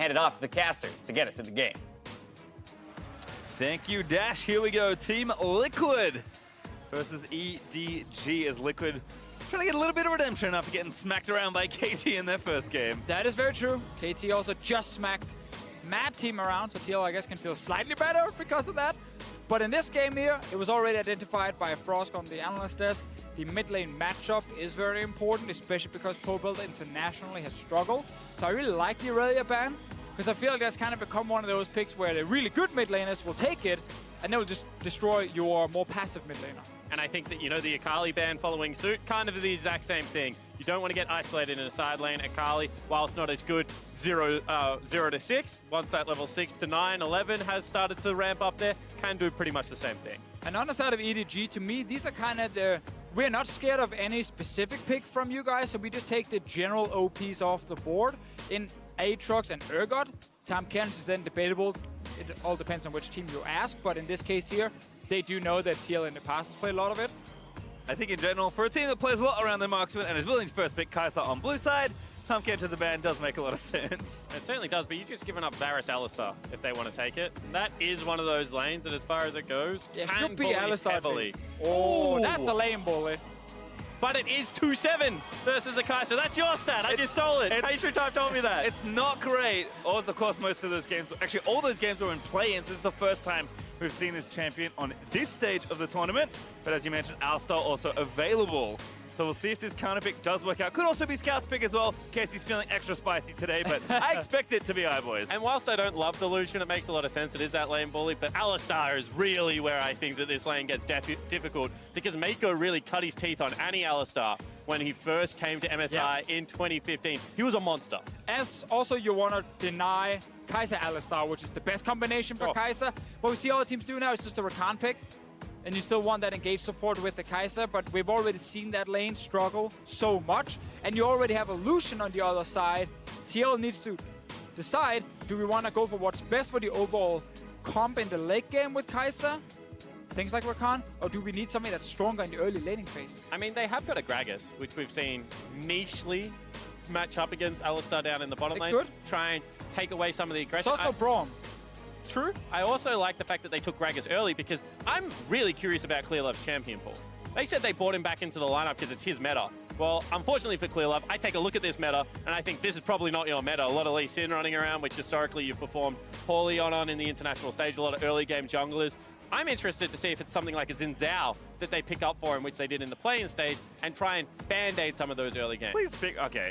hand it off to the casters to get us in the game. Thank you, Dash. Here we go. Team Liquid versus EDG as Liquid trying to get a little bit of redemption after getting smacked around by KT in their first game. That is very true. KT also just smacked Mad Team around, so TL, I guess, can feel slightly better because of that. But in this game here, it was already identified by Frosk on the analyst desk. The mid lane matchup is very important, especially because PoBuild internationally has struggled. So I really like the Aurelia ban, because I feel like that's kind of become one of those picks where the really good mid laners will take it, and they'll just destroy your more passive mid laner. And I think that, the Akali ban following suit, kind of the exact same thing. You don't want to get isolated in a side lane. Akali, while it's not as good, 0 to 6, once that level 6 to 9, 11 has started to ramp up there, can do pretty much the same thing. And on the side of EDG, to me, these are kind of we're not scared of any specific pick from you guys, so we just take the general OPs off the board. In Aatrox and Urgot, Tahm Kench is then debatable. It all depends on which team you ask, but in this case here, they do know that TL in the past has played a lot of it. I think in general, for a team that plays a lot around their marksman and is willing to first pick Kai'Sa on blue side, Tahm Kench as a ban does make a lot of sense. It certainly does, but you've just given up Varus Alistar if they want to take it. That is one of those lanes that, as far as it goes, Yeah, can should be bully Alistar heavily. Oh, Ooh. that's a lane bully. But it is 2-7 versus a Kai'Sa. That's your stat. I just stole it. Pastry Time told me that. It's not great. Also, of course, most of those games, actually all those games were in play-ins. This is the first time we've seen this champion on this stage of the tournament. But as you mentioned, Alistar also available. So we'll see if this counter pick does work out. Could also be Scout's pick as well, in case he's feeling extra spicy today, but I expect it to be boys. And whilst I don't love the Lucian, it makes a lot of sense. It is that lane bully, but Alistar is really where I think that this lane gets difficult, because Mako really cut his teeth on Annie Alistar when he first came to MSI in 2015. He was a monster. As also you want to deny Kai'Sa Alistar, which is the best combination for Kai'Sa. What we see all the teams do now is just a Rakan pick. And you still want that engaged support with the Kai'Sa, but we've already seen that lane struggle so much. And you already have a Lucian on the other side. TL needs to decide, do we want to go for what's best for the overall comp in the late game with Kai'Sa? Things like Rakan, or do we need something that's stronger in the early laning phase? I mean, they have got a Gragas, which we've seen nichely match up against Alistar down in the bottom lane. Good. Try and take away some of the aggression. It's also Braum. True. I also like the fact that they took Gragas early, because I'm really curious about Clearlove's champion pool. They said they brought him back into the lineup because it's his meta. Well, unfortunately for Clearlove, I take a look at this meta, and I think this is probably not your meta. A lot of Lee Sin running around, which historically you've performed poorly on in the international stage, a lot of early game junglers. I'm interested to see if it's something like a Xin Zhao that they pick up for him, which they did in the play-in stage, and try and band-aid some of those early games. Please pick, okay.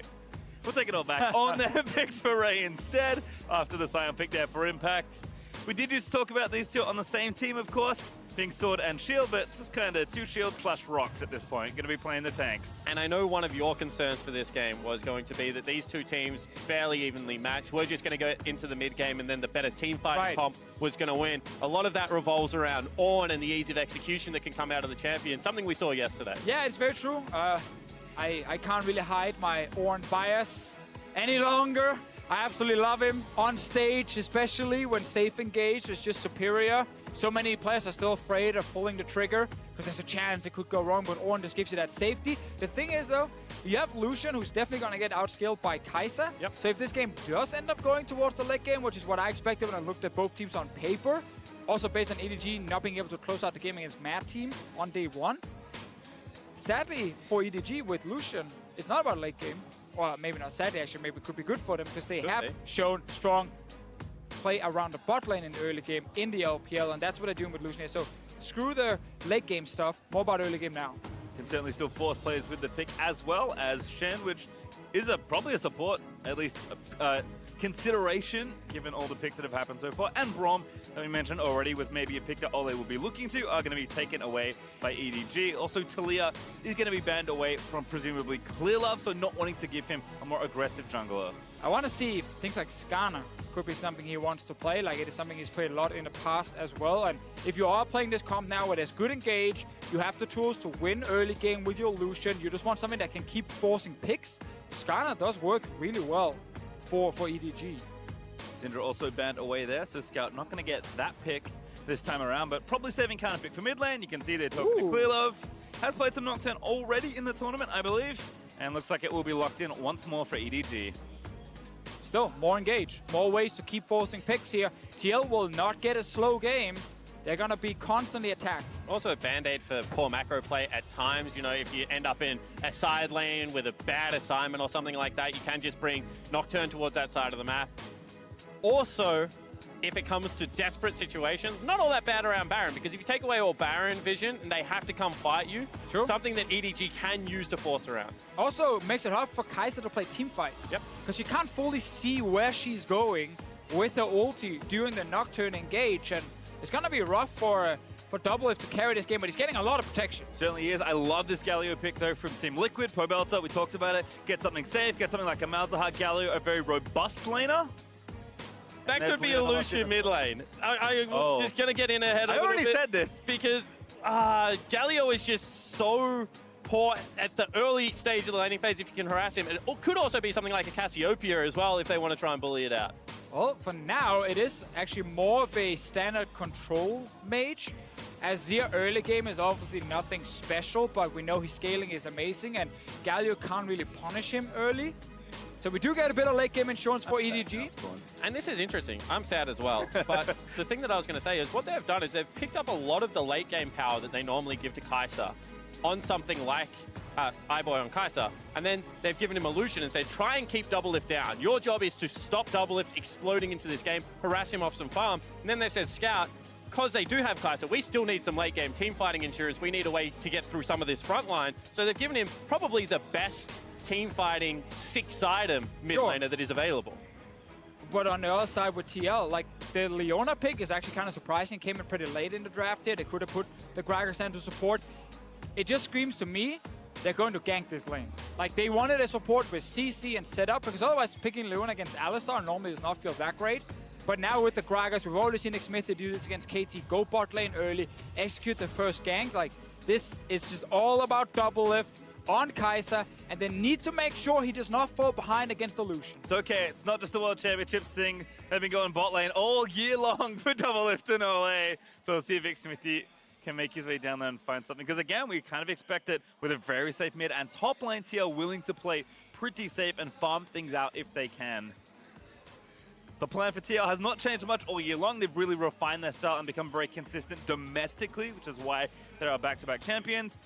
We'll take it all back. On their pick for Ray instead, after the Sion pick there for Impact. We did used to talk about these two on the same team, of course, being Sword and Shield, but it's just kind of two shields / rocks at this point. Going to be playing the tanks. And I know one of your concerns for this game was going to be that these two teams fairly evenly matched. We're just going to go into the mid game, and then the better team fighting comp was going to win. A lot of that revolves around Ornn and the ease of execution that can come out of the champion, something we saw yesterday. Yeah, it's very true. I can't really hide my Ornn bias any longer. I absolutely love him on stage, especially when safe engaged is just superior. So many players are still afraid of pulling the trigger because there's a chance it could go wrong, but Ornn just gives you that safety. The thing is, though, you have Lucian, who's definitely going to get outskilled by Kai'Sa. Yep. So if this game does end up going towards the late game, which is what I expected when I looked at both teams on paper, also based on EDG not being able to close out the game against Mad Team on day one, sadly for EDG with Lucian, it's not about late game. Well, maybe not sadly, actually, maybe it could be good for them, because they have shown strong play around the bot lane in the early game in the LPL, and that's what they're doing with Lucian here. So screw the late game stuff, more about early game now. Can certainly still force players with the pick, as well as Shen, which is probably a support, at least consideration, given all the picks that have happened so far. And Braum, that we mentioned already, was maybe a pick that Ole will be looking to, are going to be taken away by EDG. Also, Talia is going to be banned away from presumably Clearlove, so not wanting to give him a more aggressive jungler. I want to see if things like Skarner could be something he wants to play, like it is something he's played a lot in the past as well. And if you are playing this comp now where there's good engage, you have the tools to win early game with your Lucian, you just want something that can keep forcing picks, Skarner does work really well for EDG. Syndra also banned away there, so Scout not going to get that pick this time around, but probably saving counter pick for mid lane. You can see they're talking to Clearlove. Has played some Nocturne already in the tournament, I believe, and looks like it will be locked in once more for EDG. still more engaged, more ways to keep forcing picks here. TL will not get a slow game. They're going to be constantly attacked. Also a band-aid for poor macro play at times. You know, if you end up in a side lane with a bad assignment or something like that, you can just bring Nocturne towards that side of the map. Also, if it comes to desperate situations, not all that bad around Baron, because if you take away all Baron vision and they have to come fight you, True. something that EDG can use to force around. Also makes it hard for Kai'Sa to play team fights. Yep. Because she can't fully see where she's going with her ulti during the Nocturne engage, and it's going to be rough for Doublelift to carry this game, but he's getting a lot of protection. Certainly is. I love this Galio pick, though, from Team Liquid. Pobelter, we talked about it. Get something safe, get something like a Malzahar Galio, a very robust laner. That could be a Lucian mid lane. I'm just going to get in ahead of it. I already said this. Because Galio is just so poor at the early stage of the laning phase if you can harass him. It could also be something like a Cassiopeia as well if they want to try and bully it out. Well, for now, it is actually more of a standard control mage. Azir early game is obviously nothing special, but we know his scaling is amazing, and Galio can't really punish him early. So we do get a bit of late game insurance for EDG. And this is interesting. I'm sad as well. But the thing that I was going to say is what they've done is they've picked up a lot of the late game power that they normally give to Kai'Sa on something like iBoy on Kai'Sa. And then they've given him Illusion and said, try and keep Doublelift down. Your job is to stop Doublelift exploding into this game, harass him off some farm. And then they've said, Scout, because they do have Kai'Sa, we still need some late game team fighting insurance. We need a way to get through some of this front line. So they've given him probably the best team fighting 6-item mid laner that is available. But on the other side with TL, like the Leona pick is actually kind of surprising. Came in pretty late in the draft here. They could have put the Gragas to support. It just screams to me they're going to gank this lane. Like they wanted a support with CC and setup, because otherwise picking Leona against Alistar normally does not feel that great. But now with the Gragas, we've already seen Xmithie do this against KT. Go bot lane early, execute the first gank. Like this is just all about Doublelift on Kai'Sa, and they need to make sure he does not fall behind against the Lucian. It's okay. It's not just a World Championships thing. They've been going bot lane all year long for Doublelift in OLA. So we'll see if Xmithie can make his way down there and find something. Because again, we kind of expect it with a very safe mid and top lane TL willing to play pretty safe and farm things out if they can. The plan for TL has not changed much all year long. They've really refined their style and become very consistent domestically, which is why they are back-to-back champions.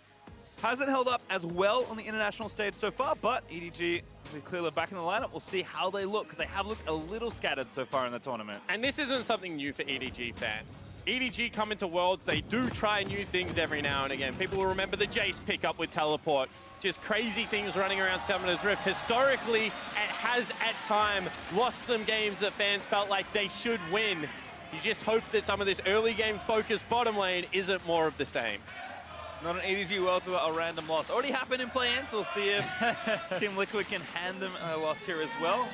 Hasn't held up as well on the international stage so far, but EDG with Clearlove back in the lineup. We'll see how they look, because they have looked a little scattered so far in the tournament. And this isn't something new for EDG fans. EDG come into Worlds, they do try new things every now and again. People will remember the Jace pickup with Teleport. Just crazy things running around Summoner's Rift. Historically, it has at time lost some games that fans felt like they should win. You just hope that some of this early game focused bottom lane isn't more of the same. Not an EDG World Tour, a random loss. Already happened in play-ins. We'll see if Team Liquid can hand them a loss here as well.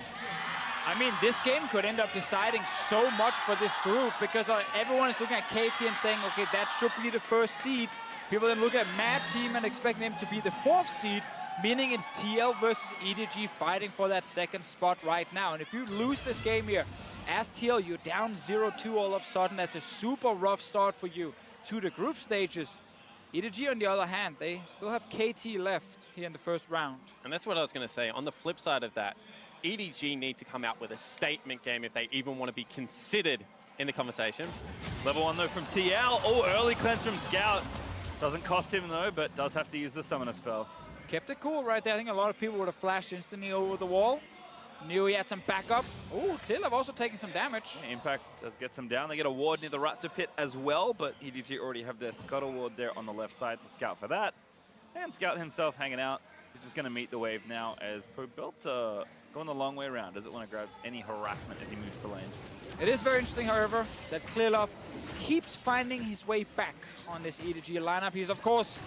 I mean, this game could end up deciding so much for this group, because everyone is looking at KT and saying, okay, that should be the first seed. People then look at Mad Team and expect them to be the 4th seed, meaning it's TL versus EDG fighting for that 2nd spot right now. And if you lose this game here, as TL, you're down 0-2 all of a sudden. That's a super rough start for you to the group stages. EDG, on the other hand, they still have KT left here in the first round. And that's what I was going to say. On the flip side of that, EDG need to come out with a statement game if they even want to be considered in the conversation. Level 1 though from TL. Oh, early cleanse from Scout. Doesn't cost him though, but does have to use the summoner spell. Kept it cool right there. I think a lot of people would have flashed instantly over the wall. Knew he had some backup. Oh, Clearlove also taking some damage. Yeah, Impact does get some down. They get a ward near the Raptor pit as well, but EDG already have their Scuttle ward there on the left side to scout for that. And Scout himself hanging out. He's just going to meet the wave now as Pobelter going the long way around. Doesn't want to grab any harassment as he moves the lane. It is very interesting, however, that Clearlove keeps finding his way back on this EDG lineup. He's, of course,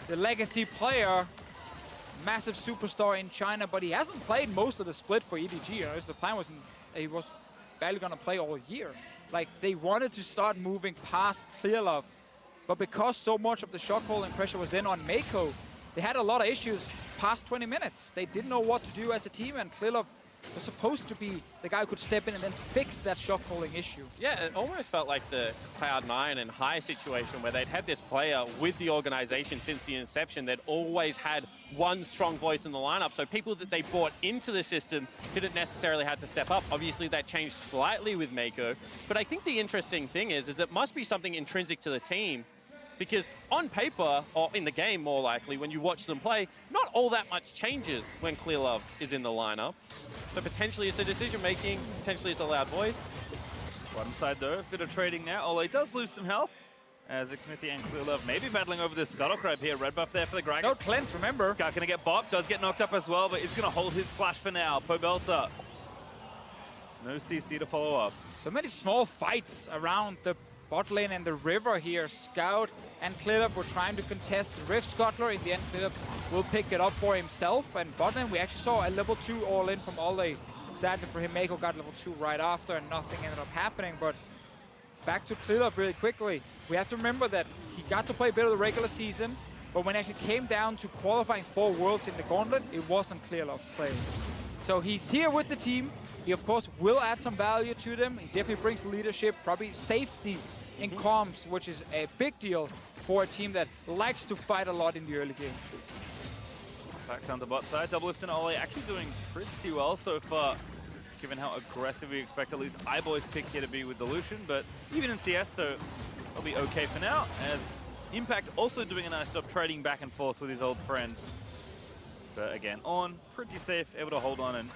the legacy player. Massive superstar in China, but he hasn't played most of the split for EDG. You know, the plan was he was barely going to play all year. Like, they wanted to start moving past Clearlove, but because so much of the shot calling pressure was then on Mako, they had a lot of issues past 20 minutes. They didn't know what to do as a team, and Clearlove was supposed to be the guy who could step in and then fix that shot calling issue. Yeah, it almost felt like the Cloud9 and High situation where they'd had this player with the organization since the inception. They'd always had one strong voice in the lineup, so people that they brought into the system didn't necessarily have to step up. Obviously, that changed slightly with Mako, but I think the interesting thing is it must be something intrinsic to the team, because on paper, or in the game more likely, when you watch them play, not all that much changes when Clearlove is in the lineup. So potentially it's a decision-making, potentially it's a loud voice. Bottom side though, a bit of trading there. Ole does lose some health, as Xmithy and Clearlove maybe battling over this Scuttle Crab here. Red buff there for the Gragas. No cleanse, remember. Scout gonna get bopped, does get knocked up as well, but he's gonna hold his flash for now. Pobelta. No CC to follow up. So many small fights around the bot lane and the river here. Scout and Clearlove were trying to contest the Rift Scuttler. In the end, Clearlove will pick it up for himself. And bot lane, we actually saw a level 2 all-in from Ole. Sadly for him, Mako got level 2 right after and nothing ended up happening. But back to Clearlove really quickly. We have to remember that he got to play a bit of the regular season, but when it actually came down to qualifying for Worlds in the Gauntlet, it wasn't Clearlove playing. So he's here with the team. He, of course, will add some value to them. He definitely brings leadership, probably safety in comms, which is a big deal for a team that likes to fight a lot in the early game. Back down the bot side. Doublelift and Ole actually doing pretty well so far, given how aggressive we expect at least iBoy's pick here to be with the Lucian, but even in CS, so they'll be okay for now, as Impact also doing a nice job trading back and forth with his old friend. But again, on, pretty safe, able to hold on and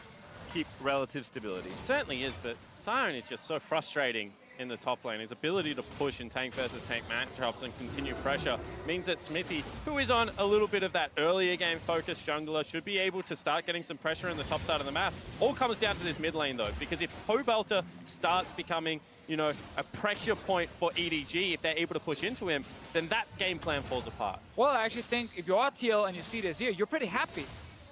keep relative stability. Certainly is, but Siren is just so frustrating in the top lane. His ability to push in tank versus tank matchups and continue pressure means that Smithy, who is on a little bit of that earlier game focused jungler, should be able to start getting some pressure on the top side of the map. All comes down to this mid lane though, because if Pobelta starts becoming, you know, a pressure point for EDG, if they're able to push into him, then that game plan falls apart. Well, I actually think if you're RTL and you see this here, you're pretty happy,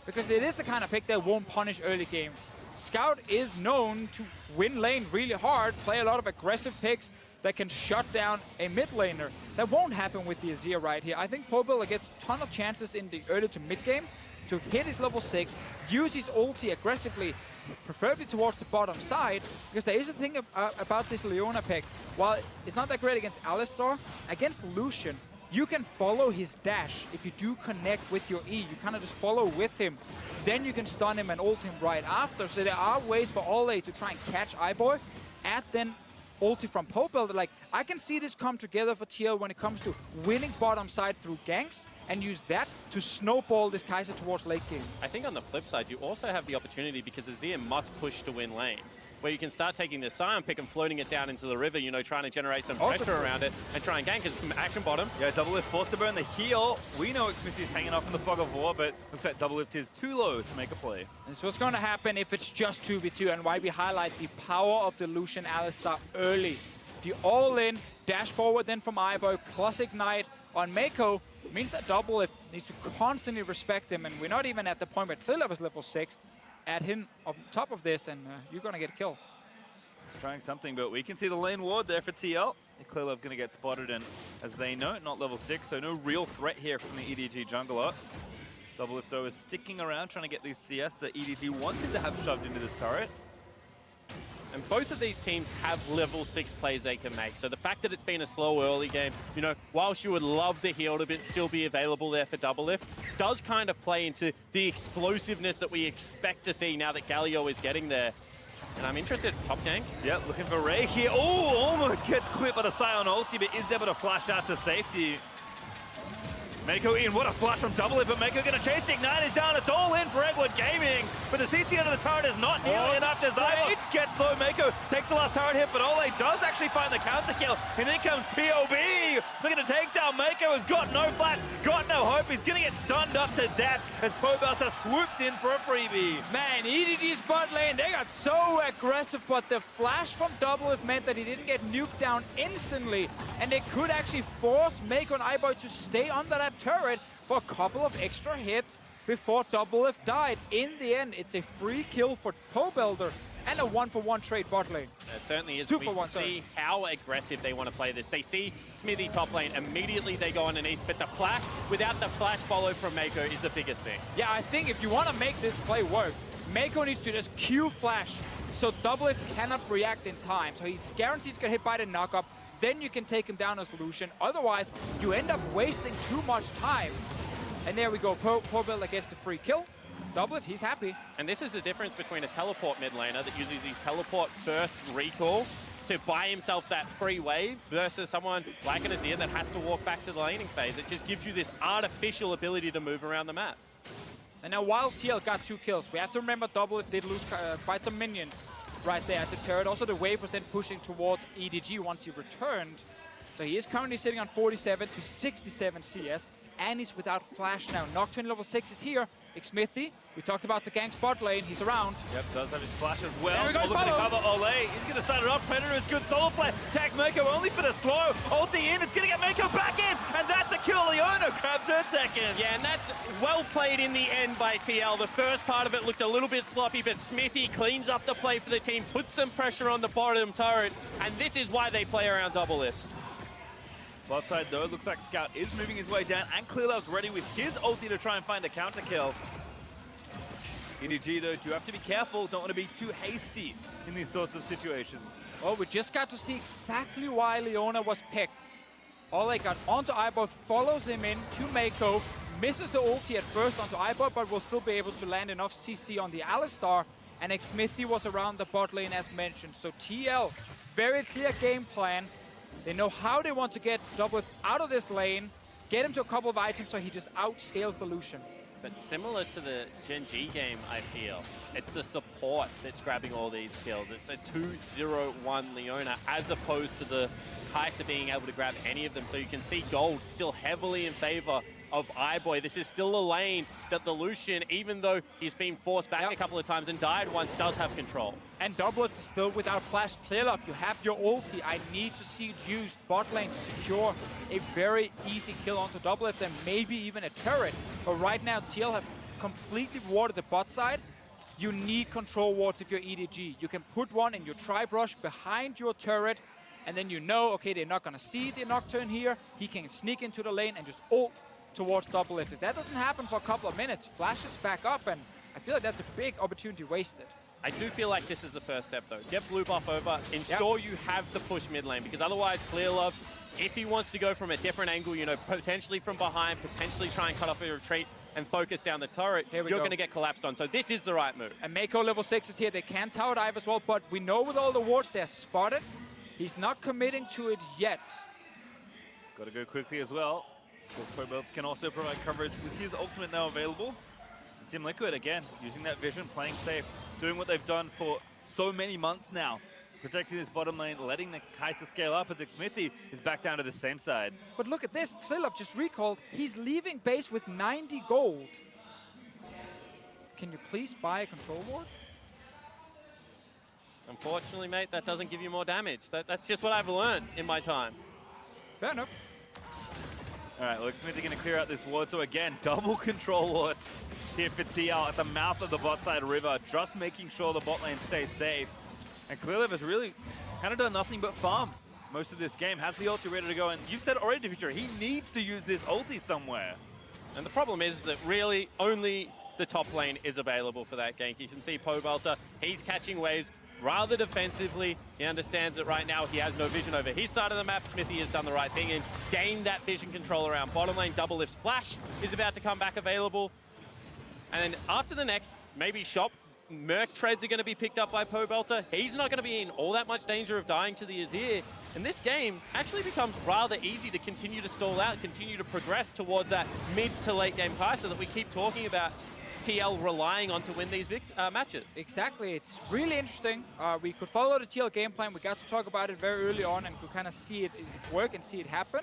because it is the kind of pick that won't punish early game. Scout is known to win lane really hard, play a lot of aggressive picks that can shut down a mid laner. That won't happen with the Azir right here. I think Pobelta gets a ton of chances in the early to mid game to hit his level 6, use his ulti aggressively, preferably towards the bottom side, because there is a thing about this Leona pick. While it's not that great against Alistar, against Lucian, you can follow his dash if you do connect with your E. You kind of just follow with him. Then you can stun him and ult him right after. So there are ways for Ole to try and catch iBoy, add then ulti from Pobelta. Like, I can see this come together for TL when it comes to winning bottom side through ganks, and use that to snowball this Kai'Sa towards late game. I think on the flip side, you also have the opportunity, because Azir must push to win lane, where you can start taking this Sion pick and floating it down into the river, you know, trying to generate some pressure around it and try and gank. Because some action bottom. Yeah, Doublelift forced to burn the heal. We know Xmithy's hanging off in the fog of war, but looks like Doublelift is too low to make a play. And so what's going to happen if it's just 2v2, and why we highlight the power of the Lucian Alistar early. The all-in, dash forward then from iBoy, plus Ignite on Mako, means that Doublelift needs to constantly respect him, and we're not even at the point where Clearlove is level 6. Add him on top of this, and you're going to get a kill. He's trying something, but we can see the lane ward there for TL. Clearlove going to get spotted, and as they know, not level 6, so no real threat here from the EDG jungler. Doublelift, though, is sticking around, trying to get these CS that EDG wanted to have shoved into this turret. And both of these teams have level 6 plays they can make. So the fact that it's been a slow early game, you know, whilst you would love the heal to still be available there for Doublelift, does kind of play into the explosiveness that we expect to see now that Galio is getting there. And I'm interested, top gank. Yeah, looking for Ray here. Oh, almost gets clipped by the Sion ulti, but is able to flash out to safety. Mako in, what a flash from Doublelift, but Mako gonna chase the Ignite is down. It's all in for Eggwood Gaming, but the CC under the turret is not nearly enough to Zybo. Gets low, Mako takes the last turret hit, but Ole does actually find the counter kill, and in comes POB. Looking to take down Mako, has got no flash, got no hope. He's gonna get stunned up to death as Pobelta swoops in for a freebie. Man, EDG's bot lane, they got so aggressive, but the flash from Doublelift meant that he didn't get nuked down instantly, and they could actually force Mako and iBoy to stay under that turret for a couple of extra hits before Doublelift died. In the end, it's a free kill for Pobelta and a 1-for-1 trade bot lane. It certainly is. 2-for-1, see how aggressive they want to play this. They see Smithy top lane, immediately they go underneath, but the flash, without the flash follow from Mako, is the biggest thing. Yeah, I think if you want to make this play work, Mako needs to just Q flash so Doublelift cannot react in time. So he's guaranteed to get hit by the knockup. Then you can take him down as Lucian. Otherwise, you end up wasting too much time. And there we go. Pobelta gets the free kill. Doublelift, he's happy. And this is the difference between a teleport mid laner that uses his teleport first recall to buy himself that free wave versus someone like an Azir that has to walk back to the laning phase. It just gives you this artificial ability to move around the map. And now while TL got 2 kills, we have to remember Doublelift did lose quite some minions right there at the turret. Also, the wave was then pushing towards EDG once he returned. So he is currently sitting on 47 to 67 CS, and he's without flash now. Nocturne level 6 is here. Xmithy, we talked about the gang spot lane. He's around. Yep, does have his flash as well. There we go, Looking to follow. cover Ole. He's going to start it off. Predator is good solo play. Tags Mako only for the slow. Ulti in. It's going to get Mako back in. And that's a kill. Leona grabs her second. Yeah, and that's well played in the end by TL. The first part of it looked a little bit sloppy, but Smithy cleans up the play for the team, puts some pressure on the bottom turret, and this is why they play around Doublelift. Bot side, though, looks like Scout is moving his way down, and Clearlove's ready with his ulti to try and find a counter kill. EDG, though, do have to be careful. Don't want to be too hasty in these sorts of situations. Well, we just got to see exactly why Leona was picked. Ole got onto Ibot, follows him in to Mako, misses the ulti at first onto Ibot, but will still be able to land enough CC on the Alistar. And Xmithy was around the bot lane as mentioned. So TL, very clear game plan. They know how they want to get Doublelift out of this lane, get him to a couple of items so he just outscales the Lucian. But similar to the Gen G game, I feel, it's the support that's grabbing all these kills. It's a 2-0-1 Leona as opposed to the Kai'Sa being able to grab any of them. So you can see gold still heavily in favor of iBoy. This is still a lane that the Lucian, even though he's been forced back a couple of times and died once, does have control. And Doublelift is still without flash. Clearlove, you have your ulti. I need to see it used bot lane to secure a very easy kill onto Doublelift and maybe even a turret. But right now, TL have completely warded the bot side. You need control wards if you're EDG. You can put one in your tri-brush behind your turret, and then you know, okay, they're not going to see the Nocturne here. He can sneak into the lane and just ult towards Doublelift. If that doesn't happen for a couple of minutes, Flash is back up, and I feel like that's a big opportunity wasted. I do feel like this is the first step, though. Get blue buff over, ensure you have the push mid lane, because otherwise, Clearlove, if he wants to go from a different angle, you know, potentially from behind, potentially try and cut off a retreat and focus down the turret, you're going to get collapsed on. So this is the right move. And Mako level 6 is here. They can tower dive as well, but we know with all the wards they're spotted. He's not committing to it yet. Got to go quickly as well. Pobelta can also provide coverage with his ultimate now available. Team Liquid, again, using that vision, playing safe, doing what they've done for so many months now. Protecting this bottom lane, letting the Kai'Sa scale up as Xmithy is back down to the same side. But look at this. Clearlove just recalled. He's leaving base with 90 gold. Can you please buy a control ward? Unfortunately, mate, that doesn't give you more damage. That's just what I've learned in my time. Fair enough. All right, well, Xmithy going to clear out this ward. So again, double control wards here for TL at the mouth of the bot side river, just making sure the bot lane stays safe. And Clearlove has really kind of done nothing but farm most of this game. Has the ulti ready to go, and you've said already, Future, he needs to use this ulti somewhere. And the problem is that really only the top lane is available for that gank. You can see Pobelta, he's catching waves rather defensively. He understands that right now he has no vision over his side of the map. Smithy has done the right thing and gained that vision control around bottom lane. Doublelift's flash is about to come back available. And then after the next, maybe shop, Merc treads are going to be picked up by Pobelta. He's not going to be in all that much danger of dying to the Azir. And this game actually becomes rather easy to continue to stall out, continue to progress towards that mid to late game Kai'Sa that we keep talking about TL relying on to win these matches. Exactly. It's really interesting. We could follow the TL game plan. We got to talk about it very early on and could kind of see it work and see it happen.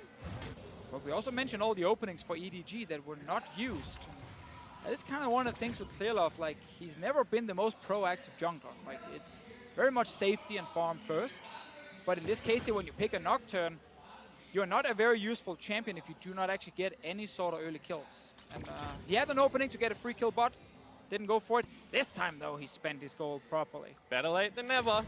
But we also mentioned all the openings for EDG that were not used. And it's kind of one of the things with Clearlove, like, he's never been the most proactive jungler. Like, it's very much safety and farm first. But in this case here, when you pick a Nocturne, you're not a very useful champion if you do not actually get any sort of early kills. And he had an opening to get a free kill bot. Didn't go for it. This time, though, he spent his gold properly. Better late than never.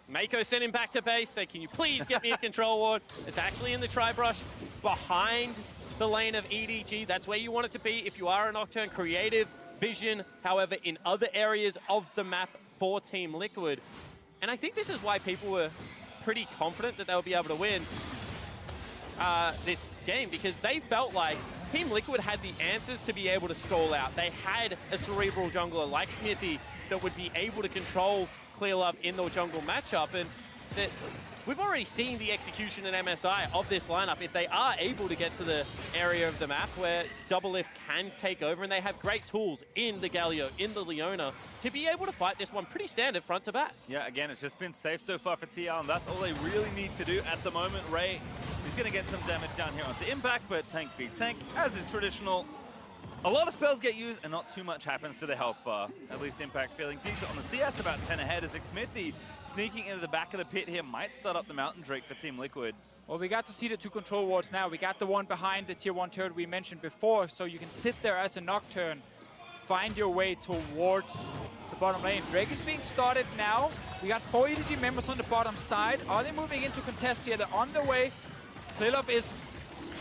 Mako sent him back to base, say, can you please get me a control ward? It's actually in the tri-brush behind the lane of EDG. That's where you want it to be if you are a Nocturne. Creative vision, however, in other areas of the map for Team Liquid. And I think this is why people were pretty confident that they would be able to win this game, because they felt like Team Liquid had the answers to be able to stall out. They had a cerebral jungler like Smithy that would be able to control Clearlove in the jungle matchup, and that we've already seen the execution in MSI of this lineup. If they are able to get to the area of the map where Doublelift can take over, and they have great tools in the Galio, in the Leona, to be able to fight this one pretty standard front to back. Yeah, again, it's just been safe so far for TL, and that's all they really need to do at the moment. Ray is going to get some damage down here onto Impact, but tank beat tank, as is traditional. A lot of spells get used and not too much happens to the health bar. At least Impact feeling decent on the CS, about 10 ahead as Xmithy sneaking into the back of the pit here might start up the Mountain Drake for Team Liquid. Well, we got to see the two control wards now. We got the one behind the tier 1 turret we mentioned before, so you can sit there as a Nocturne, find your way towards the bottom lane. Drake is being started now. We got 4 EDG members on the bottom side. Are they moving into contest here? They're on their way. Clearlove is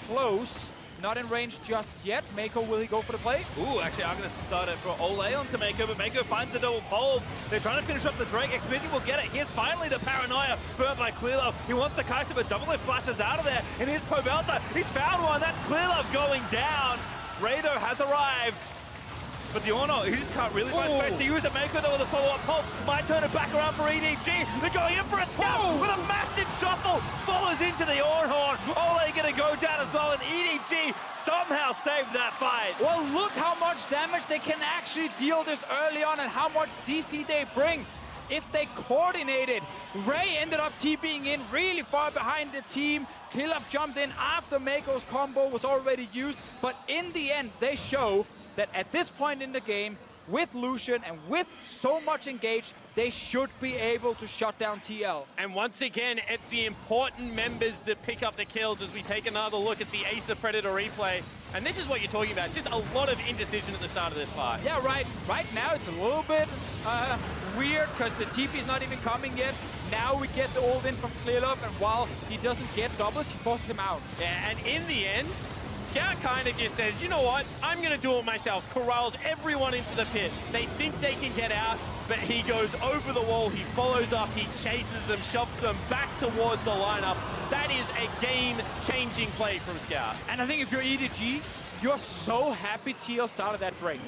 close. Not in range just yet. Mako, will he go for the play? Ooh, actually, I'm going to start it for Ole onto Mako, but Mako finds a double fold. They're trying to finish up the Drake. Xmithy will get it. Here's finally the Paranoia burnt by Clearlove. He wants the Kai'Sa, but Doublelift flashes out of there. And here's Pobelta. He's found one. That's Clearlove going down. Raido has arrived. But the Orno, he just can't really find space to use it. Mako, though, with a follow-up pulse. Might turn it back around for EDG. They're going in for a snap with a massive shuffle. Follows into the Ornhorn. Ole going to go down as well, and EDG somehow saved that fight. Well, look how much damage they can actually deal this early on and how much CC they bring. If they coordinated, Ray ended up TPing in really far behind the team. Clearlove jumped in after Mako's combo was already used. But in the end, they show that at this point in the game, with Lucian and with so much engaged, they should be able to shut down TL. And once again, it's the important members that pick up the kills as we take another look at the Ace of Predator replay. And this is what you're talking about, just a lot of indecision at the start of this fight. Yeah, right. Right now, it's a little bit weird because the TP is not even coming yet. Now we get the ult in from Clearlove, and while he doesn't get doubles, he forces him out. Yeah, and in the end, Scout kind of just says, you know what, I'm going to do it myself. Corrals everyone into the pit. They think they can get out, but he goes over the wall, he follows up, he chases them, shoves them back towards the lineup. That is a game-changing play from Scout. And I think if you're EDG, you're so happy TL started that Drake.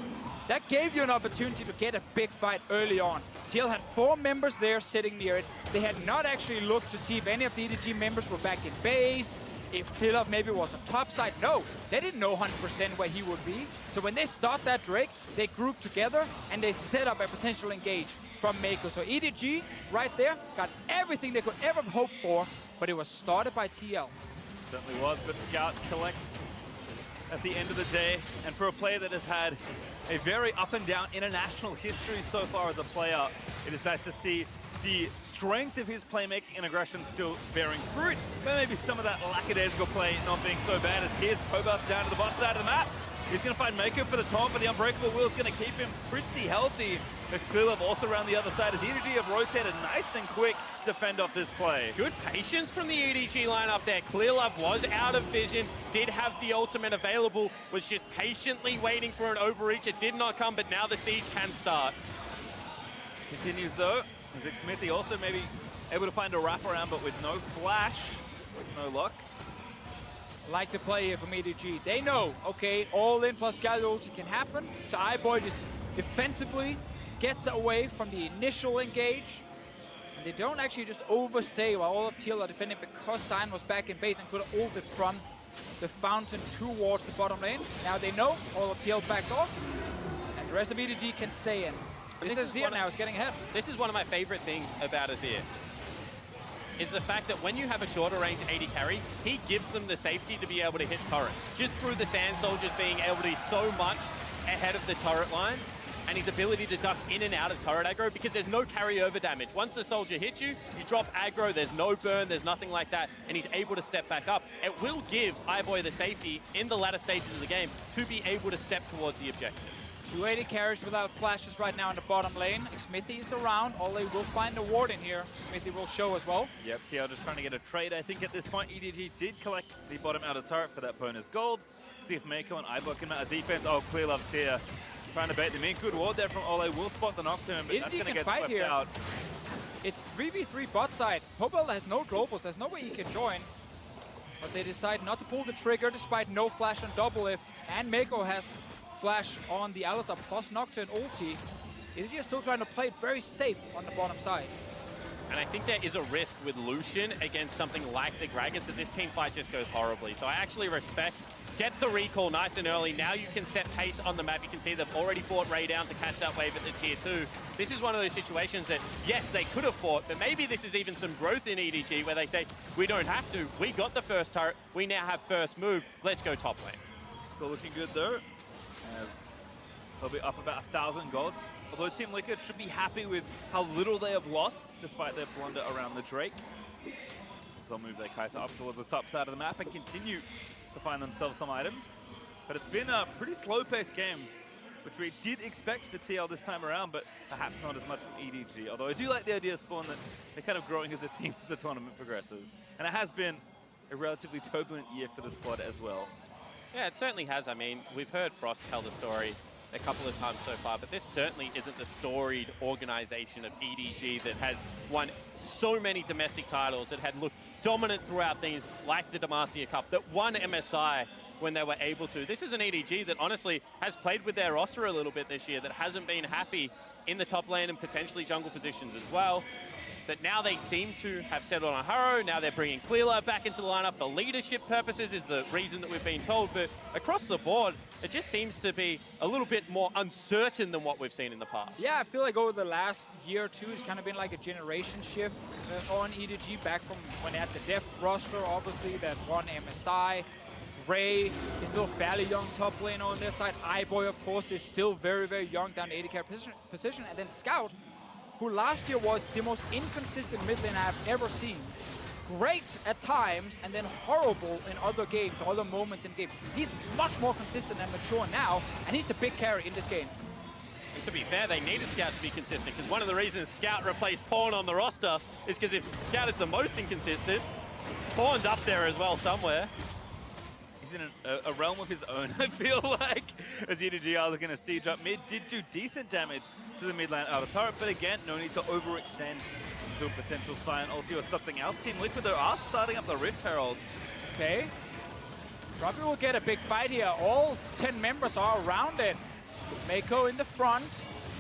That gave you an opportunity to get a big fight early on. TL had 4 members there sitting near it. They had not actually looked to see if any of the EDG members were back in base, if Clearlove maybe was on top side. No, they didn't know 100% where he would be. So when they stopped that Drake, they grouped together and they set up a potential engage from Mako. So EDG right there got everything they could ever hope for, but it was started by TL. Certainly was, but Scout collects at the end of the day. And for a player that has had a very up and down international history so far as a player, it is nice to see the strength of his playmaking and aggression still bearing fruit, but maybe some of that lackadaisical play not being so bad. As here's Koba down to the bottom side of the map. He's going to find Mako for the taunt, but the Unbreakable Will is going to keep him pretty healthy. There's Clearlove also around the other side as EDG have rotated nice and quick to fend off this play. Good patience from the EDG lineup there. Clearlove was out of vision, did have the ultimate available, was just patiently waiting for an overreach. It did not come, but now the siege can start. Continues though. Xmithy also maybe able to find a wraparound, but with no flash, no luck. Like the play here from EDG. They know, okay, all in plus Galio ulti can happen. So iBoy just defensively gets away from the initial engage. And they don't actually just overstay while all of TL are defending, because Sign was back in base and could have ulted from the fountain towards the bottom lane. Now they know all of TL backed off, and the rest of EDG can stay in. This is Azir now is getting ahead. This is one of my favorite things about Azir, is the fact that when you have a shorter range AD carry, he gives them the safety to be able to hit turrets. Just through the Sand Soldiers being able to be so much ahead of the turret line, and his ability to duck in and out of turret aggro, because there's no carryover damage. Once the soldier hits you, you drop aggro, there's no burn, there's nothing like that, and he's able to step back up. It will give iBoy the safety in the latter stages of the game to be able to step towards the objective. 280 carries without flashes right now in the bottom lane. Smithy is around. Ole will find a ward in here. Smithy will show as well. Yep, TL just trying to get a trade. I think at this point, EDG did collect the bottom outer turret for that bonus gold. See if Mako and iBoy can mount a defense. Oh, Clearlove's here. trying to bait them in. Good ward there from Ole. Will spot the Nocturne, but that's EDG going to can get fight swept here. out. It's 3v3 bot side. Pobel has no globals. There's no way he can join. But they decide not to pull the trigger despite no flash on double if. And Mako has flash on the Alistar plus Nocturne ulti. EDG is still trying to play it very safe on the bottom side. And I think there is a risk with Lucian against something like the Gragas that this team fight just goes horribly. So I actually respect. Get the recall nice and early. Now you can set pace on the map. You can see they've already fought Ray down to catch that wave at the tier 2. This is one of those situations that, yes, they could have fought, but maybe this is even some growth in EDG where they say, we don't have to. We got the first turret. We now have first move. Let's go top lane. Still looking good though, as they'll be up about 1,000 golds. Although Team Liquid should be happy with how little they have lost, despite their blunder around the Drake. So they'll move their Kai'Sa up towards the top side of the map and continue to find themselves some items. But it's been a pretty slow-paced game, which we did expect for TL this time around, but perhaps not as much from EDG. Although I do like the idea of Spawn that they're kind of growing as a team as the tournament progresses. And it has been a relatively turbulent year for the squad as well. Yeah, it certainly has. I mean, we've heard Frost tell the story a couple of times so far, but this certainly isn't the storied organization of EDG that has won so many domestic titles, that had looked dominant throughout things like the Demacia Cup, that won MSI when they were able to. This is an EDG that honestly has played with their roster a little bit this year, that hasn't been happy in the top lane and potentially jungle positions as well. That now they seem to have settled on Haro. Now they're bringing Clearlight back into the lineup for leadership purposes is the reason that we've been told. But across the board, it just seems to be a little bit more uncertain than what we've seen in the past. Yeah, I feel like over the last year or two, it's kind of been like a generation shift on EDG, back from when they had the Deft roster, obviously, that won MSI. Ray is still fairly young top lane on their side. iBoy, of course, is still very, very young down 80 carry position. And then Scout, who last year was the most inconsistent mid lane I've ever seen. Great at times, and then horrible in other games, other moments in games. He's much more consistent and mature now, and he's the big carry in this game. And to be fair, they need a Scout to be consistent, because one of the reasons Scout replaced Pawn on the roster is because if Scout is the most inconsistent, Pawn's up there as well somewhere. He's in a realm of his own, I feel like, as EDG are looking to siege up mid. Did do decent damage to the mid lane out of turret, but again, no need to overextend to a potential Sion ulti or something else. Team Liquid, though, are starting up the Rift Herald. Okay. Probably will get a big fight here. All 10 members are around it. Mako in the front.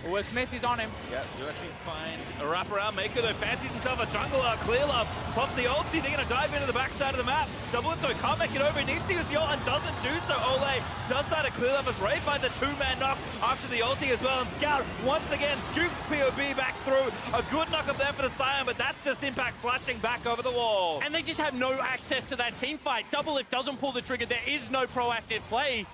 Will Smith is on him. Yeah, you actually find a wraparound. Mako, though, fancies himself a jungler. Clearlove pops the ulti. They're going to dive into the backside of the map. Double Lift, though, can't make it over. He needs to use the ult and doesn't do so. Ole does that at Clearlove as Ray finds a two-man knock after the ulti as well. And Scout, once again, scoops POB back through. A good knock up there for the Sion, but that's just Impact flashing back over the wall. And they just have no access to that team fight. Double Lift doesn't pull the trigger. There is no proactive play.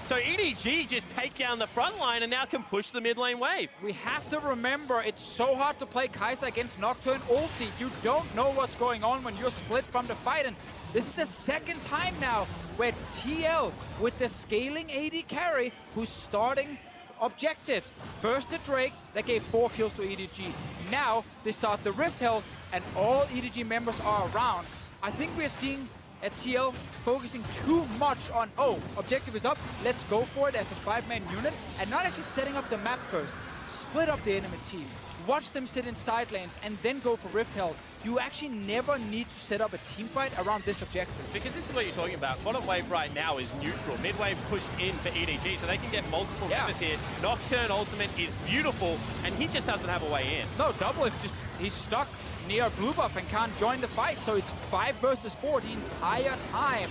So EDG just take down the front line and now can push the mid lane wave. We have to remember, it's so hard to play Kai'Sa against Nocturne ulti. You don't know what's going on when you're split from the fight. And this is the second time now where it's TL with the scaling AD carry who's starting objectives. First the Drake, that gave 4 kills to EDG. Now they start the Rift Herald and all EDG members are around. I think we're seeing at TL focusing too much on, oh, objective is up, let's go for it as a 5-man unit, and not actually setting up the map first. Split up the enemy team, watch them sit in side lanes, and then go for Rift Herald. You actually never need to set up a team fight around this objective. Because this is what you're talking about. Bottom wave right now is neutral. Mid wave pushed in for EDG, so they can get multiple members here. Nocturne ultimate is beautiful, and he just doesn't have a way in. No, Double is just, he's stuck near blue buff and can't join the fight, so it's 5 versus 4 the entire time.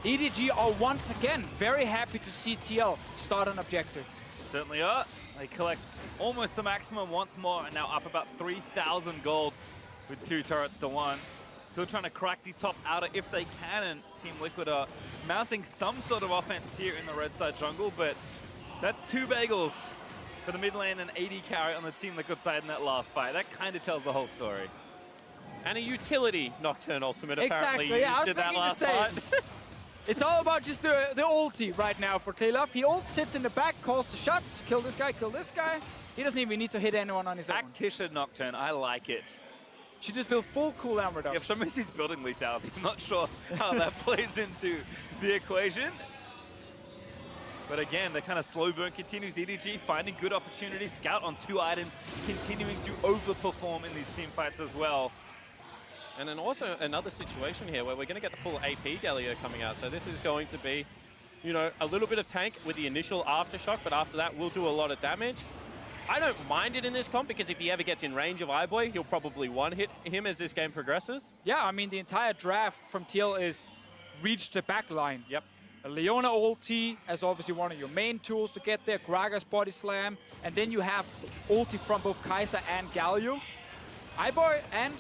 EDG are once again very happy to see TL start an objective. Certainly are. They collect almost the maximum once more and now up about 3,000 gold with 2 turrets to 1. Still trying to crack the top outer if they can, and Team Liquid are mounting some sort of offense here in the red side jungle, but that's 2 bagels for the mid lane and AD carry on the Team Liquid side in that last fight. That kind of tells the whole story. And a utility Nocturne ultimate Exactly, apparently yeah, I was did that thinking last the same. fight. It's all about just the ulti right now for Clearlife. He ult, sits in the back, calls the shots, kill this guy, kill this guy. He doesn't even need to hit anyone on his own. Actician Nocturne, I like it. Should just build full cooldown reduction. Yeah, for some reason he's building lethality. I'm not sure how that plays into the equation. But again, the kind of slow burn continues. EDG finding good opportunities. Scout on 2 items, continuing to overperform in these team fights as well. And then also another situation here where we're going to get the full AP Galio coming out. So this is going to be, you know, a little bit of tank with the initial aftershock, but after that we'll do a lot of damage. I don't mind it in this comp because if he ever gets in range of iBoy, he'll probably one-hit him as this game progresses. Yeah, I mean, the entire draft from TL is reach the back line. Yep. A Leona ulti as obviously one of your main tools to get there, Gragas body slam, and then you have ulti from both Kai'Sa and Galio. iBoy and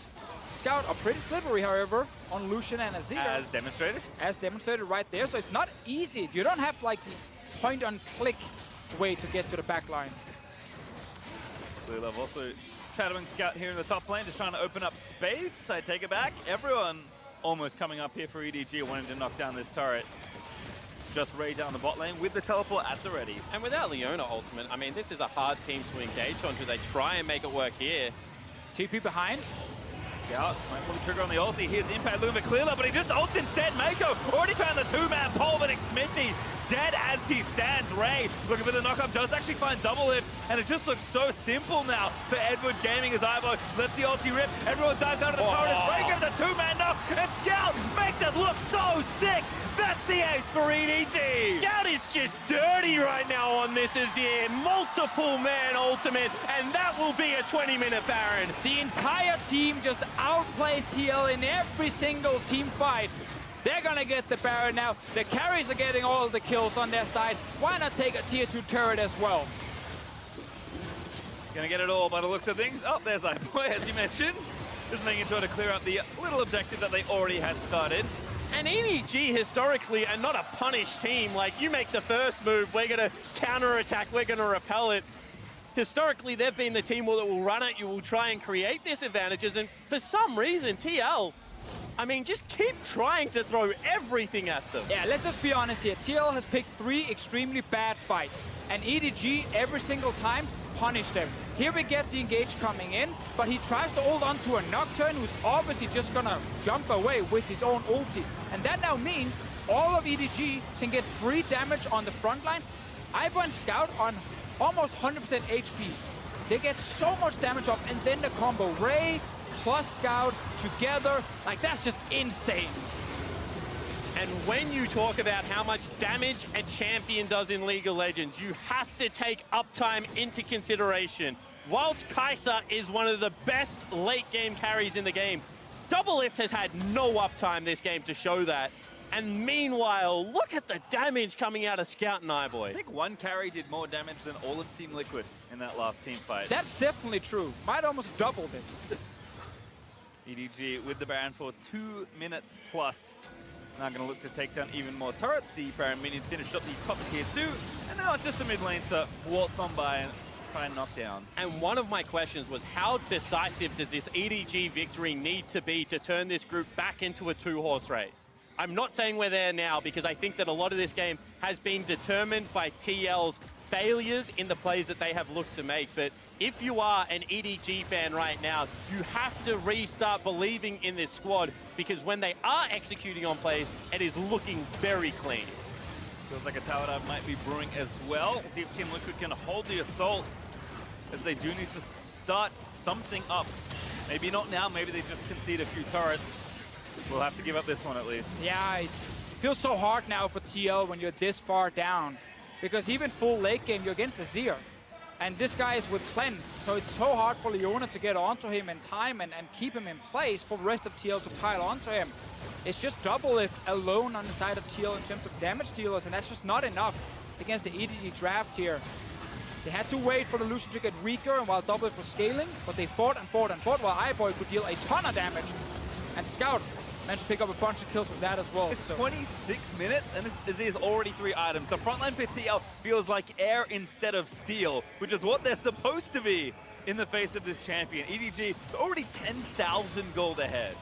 Scout are pretty slippery, however, on Lucian and Azir. As demonstrated. As demonstrated right there, so it's not easy. You don't have like the point-and-click way to get to the back line. Clearlove also shadowing Scout here in the top lane, just trying to open up space. I take it back. Everyone almost coming up here for EDG, wanting to knock down this turret. Just Ray down the bot lane with the teleport at the ready. And without Leona ultimate, I mean, this is a hard team to engage on. Do they try and make it work here? TP behind. Scout might pull the trigger on the ulti. Here's Impact looking for Clearlove, but he just ults instead. Mako already found the 2-man pole, but Smithy dead as he stands. Ray looking for the knockup, does actually find double lift, and it just looks so simple now for Edward Gaming as iBoy lets the ulti rip. Everyone dives out of the corridor. Ray gives the 2-man knock, and Scout makes it look so sick. That's the ace for EDG. Scout is just dirty right now on this Azir. Multiple man ultimate, and that will be a 20-minute Baron. The entire team just outplays TL in every single team fight. They're gonna get the Baron now. The carries are getting all the kills on their side. Why not take a tier 2 turret as well? Gonna get it all by the looks of things. Oh, there's iBoy, as you mentioned. Just making sure to clear up the little objective that they already had started. And EDG historically are not a punished team. Like, you make the first move, we're gonna counter-attack, we're gonna repel it. Historically, they've been the team that will run at you, will try and create disadvantages, and for some reason, TL, I mean, just keep trying to throw everything at them. Yeah, let's just be honest here. TL has picked 3 extremely bad fights, and EDG every single time punished them. Here we get the engage coming in, but he tries to hold on to a Nocturne who's obviously just gonna jump away with his own ulti. And that now means all of EDG can get free damage on the front line. iBoy and Scout on almost 100% HP. They get so much damage off, and then the combo Ray plus Scout together, like that's just insane. And when you talk about how much damage a champion does in League of Legends, you have to take uptime into consideration. Whilst Kai'Sa is one of the best late game carries in the game, Double Lift has had no uptime this game to show that. And meanwhile, look at the damage coming out of Scout and iBoy. I think one carry did more damage than all of Team Liquid in that last team fight. That's definitely true. Might almost doubled it. EDG with the Baron for 2 minutes plus. Now going to look to take down even more turrets. The Baron minions finished up the top tier 2, and now it's just a mid lane to waltz on by and try and knock down. And one of my questions was, how decisive does this EDG victory need to be to turn this group back into a 2-horse race? I'm not saying we're there now, because I think that a lot of this game has been determined by TL's failures in the plays that they have looked to make. But if you are an EDG fan right now, you have to restart believing in this squad, because when they are executing on plays, it is looking very clean. Feels like a tower dive might be brewing as well. We'll see if Team Liquid can hold the assault, as they do need to start something up. Maybe not now, maybe they just concede a few turrets. We'll have to give up this one at least. Yeah, it feels so hard now for TL when you're this far down, because even full late game, you're against Azir. And this guy is with cleanse, so it's so hard for Leona to get onto him in time and keep him in place for the rest of TL to pile onto him. It's just Double Lift alone on the side of TL in terms of damage dealers, and that's just not enough against the EDG draft here. They had to wait for the Lucian to get weaker and while Double Lift was scaling, but they fought and fought and fought while iBoy could deal a ton of damage. And Scout managed to pick up a bunch of kills with that as well. It's 26 minutes, and Azir's already 3 items. The frontline for TL feels like air instead of steel, which is what they're supposed to be in the face of this champion. EDG already 10,000 gold ahead.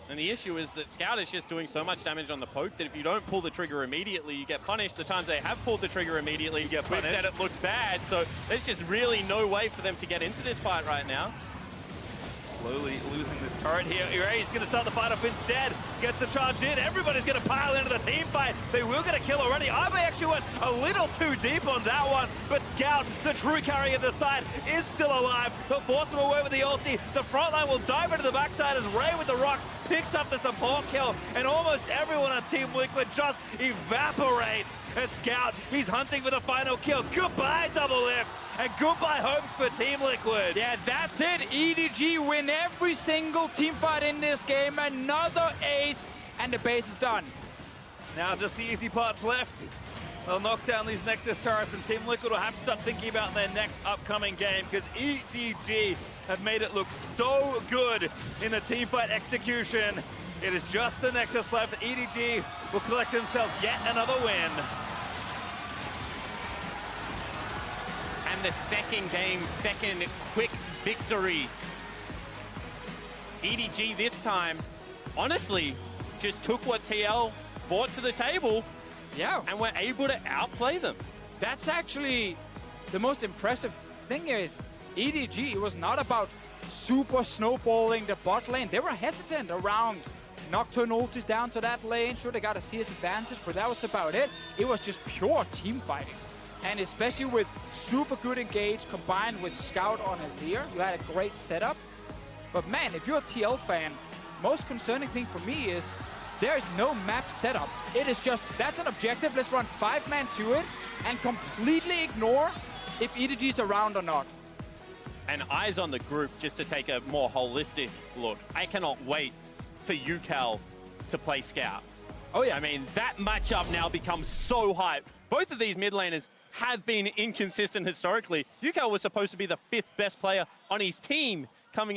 And the issue is that Scout is just doing so much damage on the poke that if you don't pull the trigger immediately, you get punished. The times they have pulled the trigger immediately, you get punished, that it looked bad. So there's just really no way for them to get into this fight right now. Slowly losing this turret here. He's going to start the fight off instead. Gets the charge in. Everybody's going to pile into the team fight. They will get a kill already. Ibe actually went a little too deep on that one. But Scout, the true carry of the side, is still alive. But force him away with the ulti. The front line will dive into the backside as Ray with the rocks picks up the support kill. And almost everyone on Team Liquid just evaporates. As Scout, he's hunting for the final kill. Goodbye, double lift. And goodbye hopes for Team Liquid. Yeah, that's it. EDG win every single team fight in this game. Another ace, and the base is done. Now just the easy parts left. They'll knock down these Nexus turrets, and Team Liquid will have to start thinking about their next upcoming game, because EDG have made it look so good in the team fight execution. It is just the Nexus left. EDG will collect themselves yet another win. And the second game, second quick victory. EDG this time, honestly, just took what TL brought to the table, Yeah. and were able to outplay them. That's actually the most impressive thing is EDG, it was not about super snowballing the bot lane. They were hesitant around Nocturne ultis down to that lane. Sure, they got a CS advantage, but that was about it. It was just pure team fighting. And especially with super good engage combined with Scout on Azir, you had a great setup. But man, if you're a TL fan, most concerning thing for me is there is no map setup. It is just, that's an objective, let's run 5-man to it and completely ignore if EDG is around or not. And eyes on the group just to take a more holistic look. I cannot wait for UCal to play Scout. Oh yeah. I mean, that matchup now becomes so hype. Both of these mid laners have been inconsistent historically. UCal was supposed to be the 5th best player on his team coming